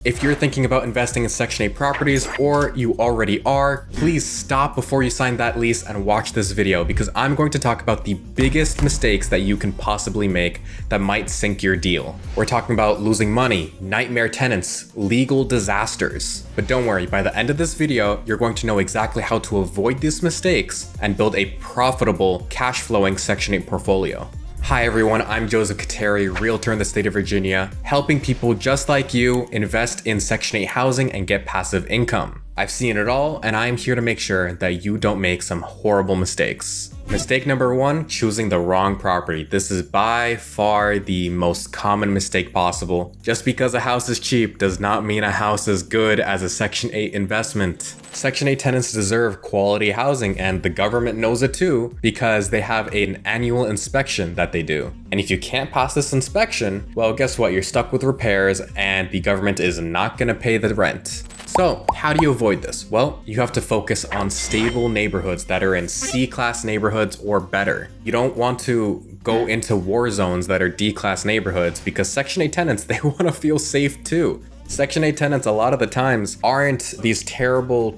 If you're thinking about investing in Section 8 properties, or you already are, please stop before you sign that lease and watch this video, because I'm going to talk about the biggest mistakes that you can possibly make that might sink your deal. We're talking about losing money, nightmare tenants, legal disasters. But don't worry, by the end of this video, you're going to know exactly how to avoid these mistakes and build a profitable, cash-flowing Section 8 portfolio. Hi everyone, I'm Joseph Kateri, realtor in the state of Virginia, helping people just like you invest in Section 8 housing and get passive income. I've seen it all, and I'm here to make sure that you don't make some horrible mistakes. Mistake number one, choosing the wrong property. This is by far the most common mistake possible. Just because a house is cheap does not mean a house is good as a Section 8 investment. Section 8 tenants deserve quality housing, and the government knows it too because they have an annual inspection that they do. And if you can't pass this inspection, well, guess what? You're stuck with repairs and the government is not going to pay the rent. So how do you avoid this? Well, you have to focus on stable neighborhoods that are in C-class neighborhoods or better. You don't want to go into war zones that are D-class neighborhoods because Section 8 tenants, they want to feel safe too. Section 8 tenants a lot of the times aren't these terrible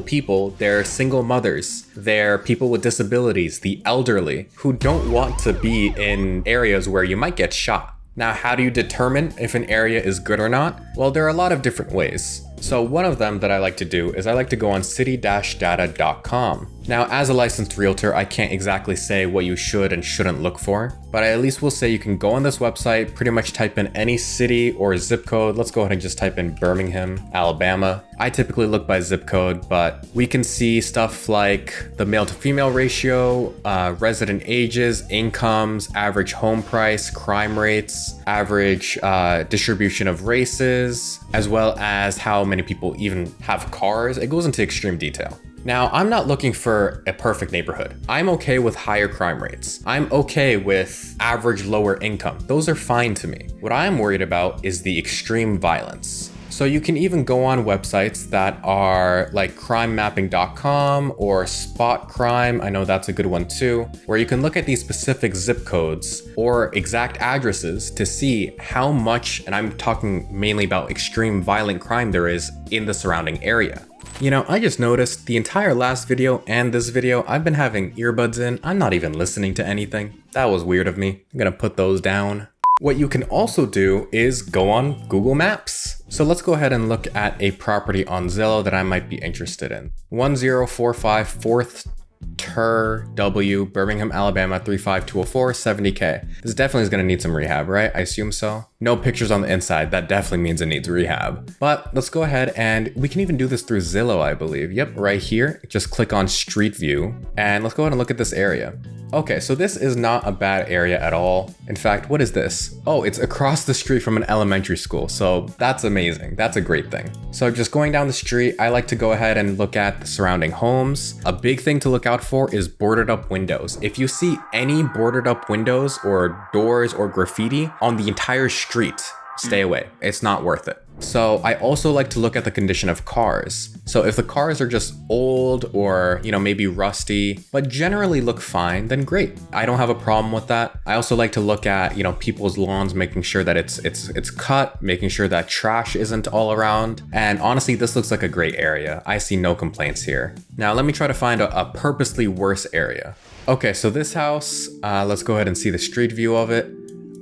people. They're single mothers. They're people with disabilities, the elderly, who don't want to be in areas where you might get shot. Now, how do you determine if an area is good or not? Well, there are a lot of different ways. So one of them that I like to do is I like to go on city-data.com. Now, as a licensed realtor, I can't exactly say what you should and shouldn't look for, but I at least will say you can go on this website, pretty much type in any city or zip code. Let's go ahead and just type in Birmingham, Alabama. I typically look by zip code, but we can see stuff like the male to female ratio, resident ages, incomes, average home price, crime rates, average distribution of races, as well as how many people even have cars. It goes into extreme detail. Now, I'm not looking for a perfect neighborhood. I'm okay with higher crime rates. I'm okay with average lower income. Those are fine to me. What I'm worried about is the extreme violence. So you can even go on websites that are like crimemapping.com or Spot Crime. I know that's a good one too, where you can look at these specific zip codes or exact addresses to see how much, and I'm talking mainly about extreme violent crime, there is in the surrounding area. You know, I just noticed the entire last video and this video, I've been having earbuds in. I'm not even listening to anything. That was weird of me. I'm gonna put those down. What you can also do is go on Google Maps. So let's go ahead and look at a property on Zillow that I might be interested in. 1045 4th W, Birmingham, Alabama, 35204, 70K. This definitely is going to need some rehab, right? I assume so. No pictures on the inside. That definitely means it needs rehab. But let's go ahead and we can even do this through Zillow, I believe. Yep, right here. Just click on Street View and let's go ahead and look at this area. Okay, so this is not a bad area at all. In fact, what is this? Oh, it's across the street from an elementary school. So that's amazing. That's a great thing. So just going down the street, I like to go ahead and look at the surrounding homes. A big thing to look out for is boarded up windows. If you see any boarded up windows or doors or graffiti on the entire street, stay away. It's not worth it. So I also like to look at the condition of cars. So if the cars are just old or, you know, maybe rusty, but generally look fine, then great. I don't have a problem with that. I also like to look at, you know, people's lawns, making sure that it's cut, making sure that trash isn't all around. And honestly, this looks like a great area. I see no complaints here. Now let me try to find a purposely worse area. Okay, so this house, let's go ahead and see the street view of it.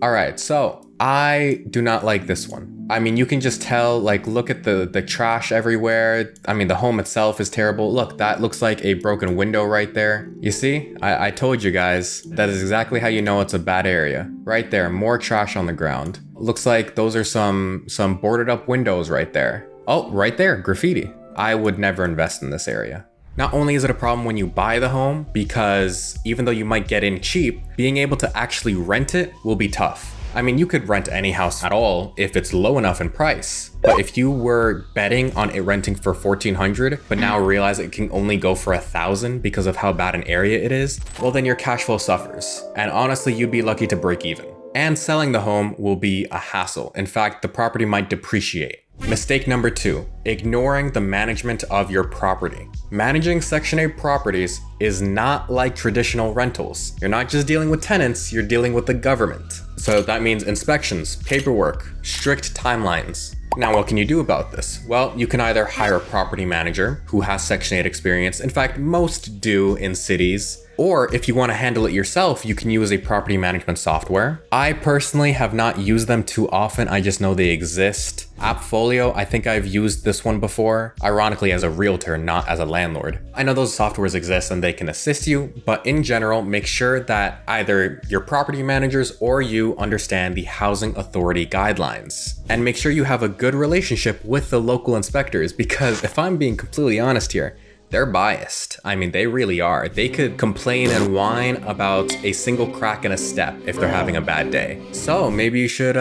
All right, so I do not like this one. I mean, you can just tell, like, look at the trash everywhere. I mean, the home itself is terrible. Look, that looks like a broken window right there. You see, I told you guys, that is exactly how you know it's a bad area. Right there, more trash on the ground. Looks like those are some boarded up windows right there. Oh, right there, graffiti. I would never invest in this area. Not only is it a problem when you buy the home, because even though you might get in cheap, being able to actually rent it will be tough. I mean, you could rent any house at all if it's low enough in price. But if you were betting on it renting for $1,400, but now realize it can only go for $1,000 because of how bad an area it is, well, then your cash flow suffers. And honestly, you'd be lucky to break even. And selling the home will be a hassle. In fact, the property might depreciate. Mistake number two, ignoring the management of your property. Managing Section 8 properties is not like traditional rentals. You're not just dealing with tenants, you're dealing with the government. So that means inspections, paperwork, strict timelines. Now, what can you do about this? Well, you can either hire a property manager who has Section 8 experience. In fact, most do in cities. Or if you want to handle it yourself, you can use a property management software. I personally have not used them too often. I just know they exist. Appfolio, I think I've used this one before, ironically as a realtor, not as a landlord. I know those softwares exist and they can assist you, but in general, make sure that either your property managers or you understand the housing authority guidelines. And make sure you have a good relationship with the local inspectors, because if I'm being completely honest here, they're biased. I mean, they really are. They could complain and whine about a single crack in a step if they're having a bad day. So maybe you should,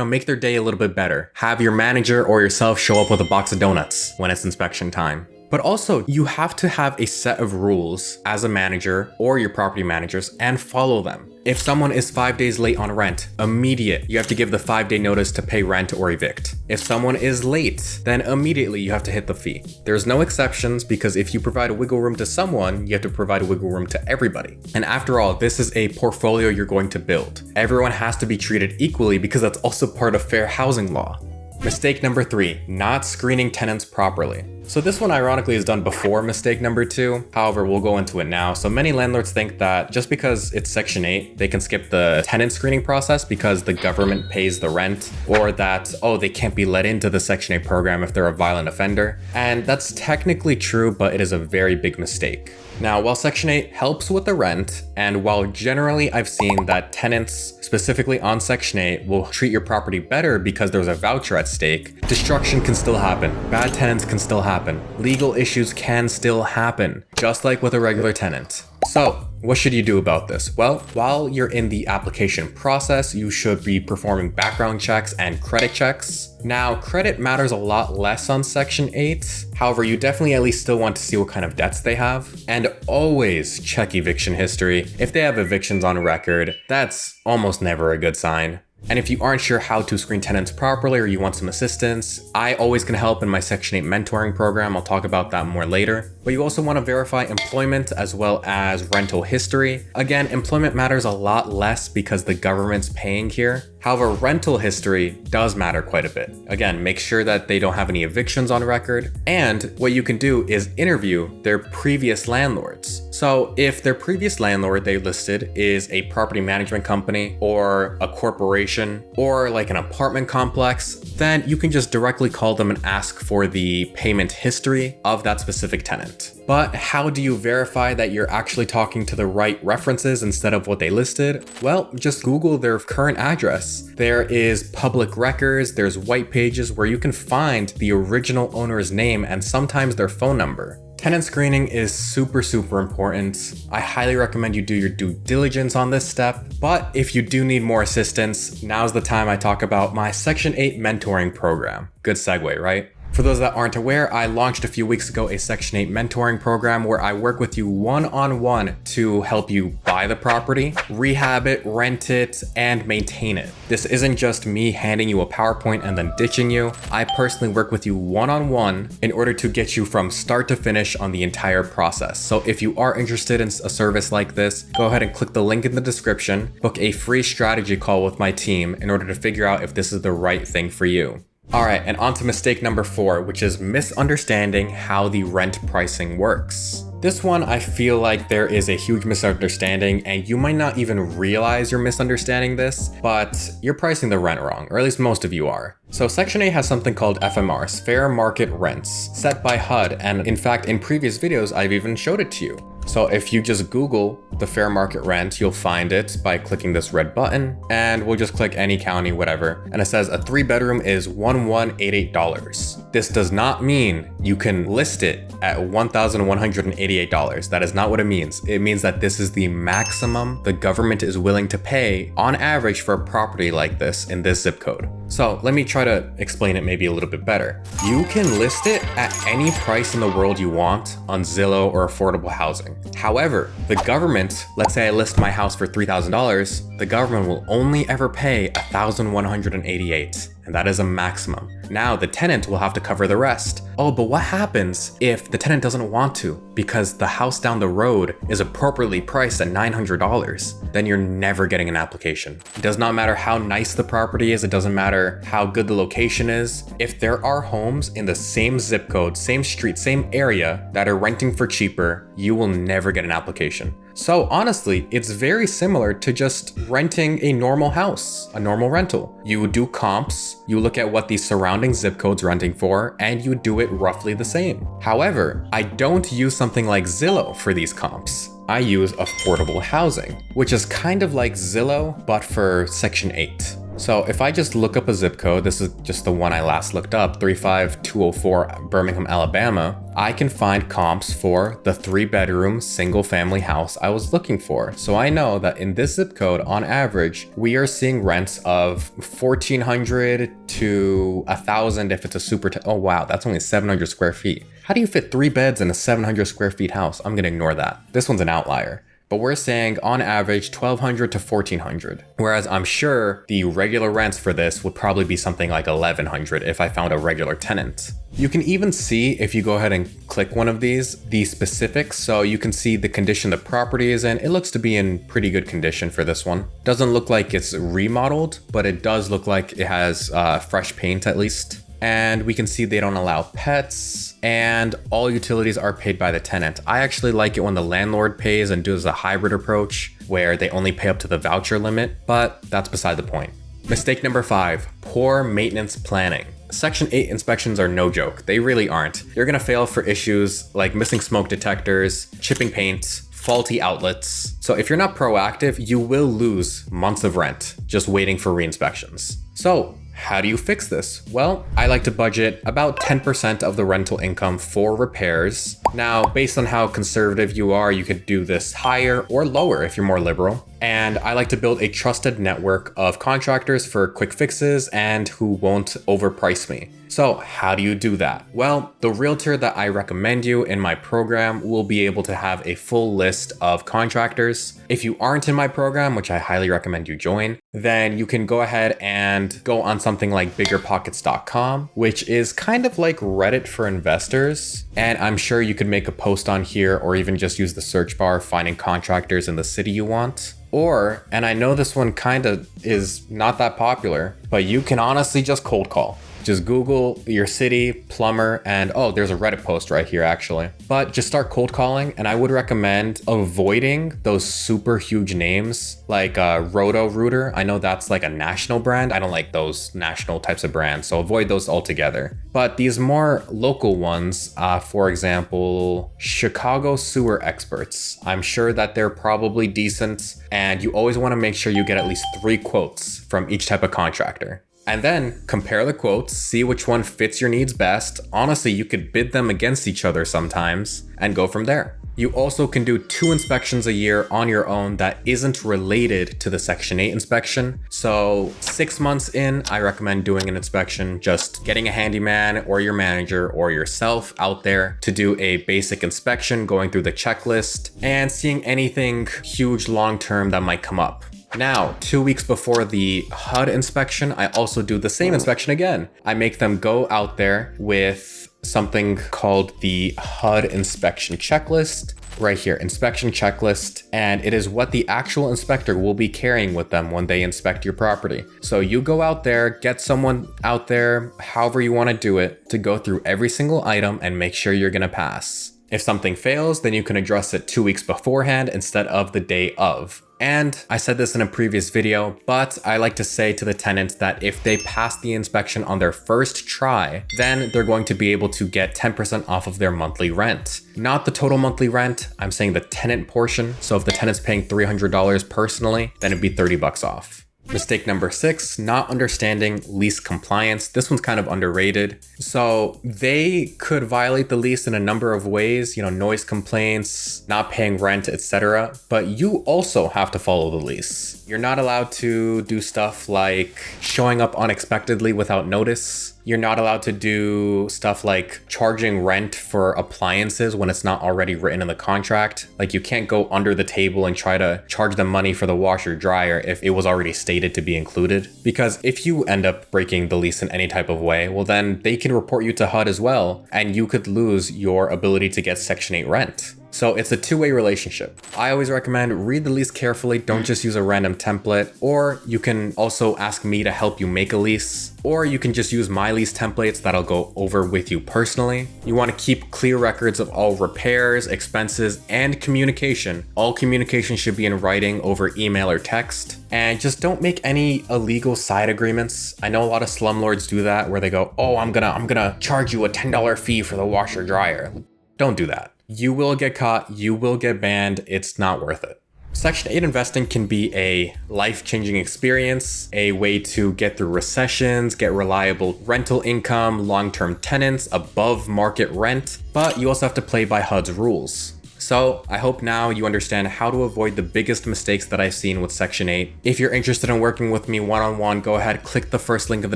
make their day a little bit better. Have your manager or yourself show up with a box of donuts when it's inspection time. But also, you have to have a set of rules as a manager or your property managers and follow them. If someone is 5 days late on rent, immediate, you have to give the 5-day notice to pay rent or evict. If someone is late, then immediately you have to hit the fee. There's no exceptions, because if you provide a wiggle room to someone, you have to provide a wiggle room to everybody. And after all, this is a portfolio you're going to build. Everyone has to be treated equally, because that's also part of fair housing law. Mistake number 3, not screening tenants properly. So this one ironically is done before mistake number 2. However, we'll go into it now. So many landlords think that just because it's Section 8, they can skip the tenant screening process because the government pays the rent, or that, oh, they can't be let into the Section 8 program if they're a violent offender. And that's technically true, but it is a very big mistake. Now, while Section 8 helps with the rent, and while generally I've seen that tenants, specifically on Section 8, will treat your property better because there's a voucher at stake, destruction can still happen, bad tenants can still happen, legal issues can still happen, just like with a regular tenant. So, what should you do about this? Well, while you're in the application process, you should be performing background checks and credit checks. Now, credit matters a lot less on Section 8. However, you definitely at least still want to see what kind of debts they have. And always check eviction history. If they have evictions on record, that's almost never a good sign. And if you aren't sure how to screen tenants properly or you want some assistance, I always can help in my Section 8 mentoring program. I'll talk about that more later. But you also want to verify employment as well as rental history. Again, employment matters a lot less because the government's paying here. However, rental history does matter quite a bit. Again, make sure that they don't have any evictions on record. And what you can do is interview their previous landlords. So if their previous landlord they listed is a property management company or a corporation or like an apartment complex, then you can just directly call them and ask for the payment history of that specific tenant. But how do you verify that you're actually talking to the right references instead of what they listed? Well, just Google their current address. There is public records, there's white pages where you can find the original owner's name and sometimes their phone number. Tenant screening is super important. I highly recommend you do your due diligence on this step, but if you do need more assistance, now's the time I talk about my Section 8 mentoring program. Good segue, right? For those that aren't aware, I launched a few weeks ago a Section 8 mentoring program where I work with you one-on-one to help you buy the property, rehab it, rent it, and maintain it. This isn't just me handing you a PowerPoint and then ditching you. I personally work with you one-on-one in order to get you from start to finish on the entire process. So if you are interested in a service like this, go ahead and click the link in the description, book a free strategy call with my team in order to figure out if this is the right thing for you. Alright, and on to mistake number 4, which is misunderstanding how the rent pricing works. This one, I feel like there is a huge misunderstanding, and you might not even realize you're misunderstanding this, but you're pricing the rent wrong, or at least most of you are. So Section 8 has something called FMRs, Fair Market Rents, set by HUD, and in fact, in previous videos, I've even showed it to you. So if you just Google the fair market rent, you'll find it by clicking this red button, and we'll just click any county, whatever. And it says a 3-bedroom is $1,188. This does not mean you can list it at $1,188. That is not what it means. It means that this is the maximum the government is willing to pay on average for a property like this in this zip code. So let me try to explain it maybe a little bit better. You can list it at any price in the world you want on Zillow or affordable housing. However, the government, let's say I list my house for $3,000, the government will only ever pay $1,188. and that is a maximum. Now the tenant will have to cover the rest. Oh, but what happens if the tenant doesn't want to because the house down the road is appropriately priced at $900? Then you're never getting an application. It does not matter how nice the property is. It doesn't matter how good the location is. If there are homes in the same zip code, same street, same area that are renting for cheaper, you will never get an application. So honestly, it's very similar to just renting a normal house, a normal rental. You do comps, you look at what the surrounding zip code's renting for, and you do it roughly the same. However, I don't use something like Zillow for these comps. I use affordable housing, which is kind of like Zillow, but for Section 8. So if I just look up a zip code, this is just the one I last looked up, 35204 Birmingham, Alabama, I can find comps for the 3-bedroom single family house I was looking for. So I know that in this zip code, on average, we are seeing rents of $1,400 to $1,000 if it's a oh wow, that's only 700 square feet. How do you fit 3 beds in a 700 square feet house? I'm gonna ignore that. This one's an outlier. But we're saying on average $1,200 to $1,400. Whereas I'm sure the regular rents for this would probably be something like $1,100 if I found a regular tenant. You can even see, if you go ahead and click one of these, the specifics. So you can see the condition the property is in. It looks to be in pretty good condition for this one. Doesn't look like it's remodeled, but it does look like it has fresh paint at least. And we can see they don't allow pets, and all utilities are paid by the tenant. I actually like it when the landlord pays and does a hybrid approach where they only pay up to the voucher limit, but that's beside the point. Mistake number 5, poor maintenance planning. Section 8 inspections are no joke. They really aren't. You're gonna fail for issues like missing smoke detectors, chipping paint, faulty outlets. So if you're not proactive, you will lose months of rent just waiting for re-inspections. So how do you fix this? Well, I like to budget about 10% of the rental income for repairs. Now, based on how conservative you are, you could do this higher or lower if you're more liberal. And I like to build a trusted network of contractors for quick fixes and who won't overprice me. So how do you do that? Well, the realtor that I recommend you in my program will be able to have a full list of contractors. If you aren't in my program, which I highly recommend you join, then you can go ahead and go on something like biggerpockets.com, which is kind of like Reddit for investors. And I'm sure you could make a post on here or even just use the search bar finding contractors in the city you want. Or, and I know this one kind of is not that popular, but you can honestly just cold call. Just Google your city, plumber, and oh, there's a Reddit post right here actually. But just start cold calling, and I would recommend avoiding those super huge names like Roto-Rooter. I know that's like a national brand. I don't like those national types of brands, so avoid those altogether. But these more local ones, for example, Chicago Sewer Experts. I'm sure that they're probably decent, and you always want to make sure you get at least 3 quotes from each type of contractor. And then compare the quotes, see which one fits your needs best. Honestly, you could bid them against each other sometimes and go from there. You also can do 2 inspections a year on your own that isn't related to the Section 8 inspection. So 6 months in, I recommend doing an inspection, just getting a handyman or your manager or yourself out there to do a basic inspection, going through the checklist and seeing anything huge long-term that might come up. Now, 2 weeks before the HUD inspection, I also do the same inspection again. I make them go out there with something called the HUD inspection checklist. Right here, inspection checklist, and it is what the actual inspector will be carrying with them when they inspect your property. So you go out there, get someone out there, however you want to do it, to go through every single item and make sure you're gonna pass. If something fails, then you can address it 2 weeks beforehand instead of the day of. And I said this in a previous video, but I like to say to the tenants that if they pass the inspection on their first try, then they're going to be able to get 10% off of their monthly rent. Not the total monthly rent, I'm saying the tenant portion. So if the tenant's paying $300 personally, then it'd be 30 bucks off. Mistake number 6, not understanding lease compliance. This one's kind of underrated. So they could violate the lease in a number of ways, noise complaints, not paying rent, etc. But you also have to follow the lease. You're not allowed to do stuff like showing up unexpectedly without notice. You're not allowed to do stuff like charging rent for appliances when it's not already written in the contract. Like you can't go under the table and try to charge them money for the washer dryer if it was already stated to be included. Because if you end up breaking the lease in any type of way, well then they can report you to HUD as well, and you could lose your ability to get Section 8 rent. So it's a two-way relationship. I always recommend read the lease carefully, don't just use a random template, or you can also ask me to help you make a lease, or you can just use my lease templates that I'll go over with you personally. You want to keep clear records of all repairs, expenses, and communication. All communication should be in writing over email or text. And just don't make any illegal side agreements. I know a lot of slumlords do that where they go, oh, I'm gonna charge you a $10 fee for the washer dryer. Don't do that. You will get caught, you will get banned, it's not worth it. Section 8 investing can be a life-changing experience, a way to get through recessions, get reliable rental income, long-term tenants, above market rent, but you also have to play by HUD's rules. So I hope now you understand how to avoid the biggest mistakes that I've seen with Section 8. If you're interested in working with me one-on-one, go ahead, click the first link in the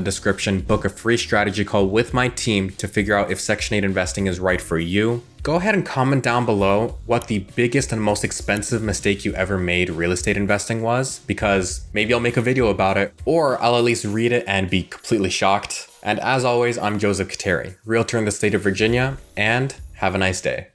description, book a free strategy call with my team to figure out if Section 8 investing is right for you. Go ahead and comment down below what the biggest and most expensive mistake you ever made real estate investing was, because maybe I'll make a video about it, or I'll at least read it and be completely shocked. And as always, I'm Joseph Kateri, realtor in the state of Virginia, and have a nice day.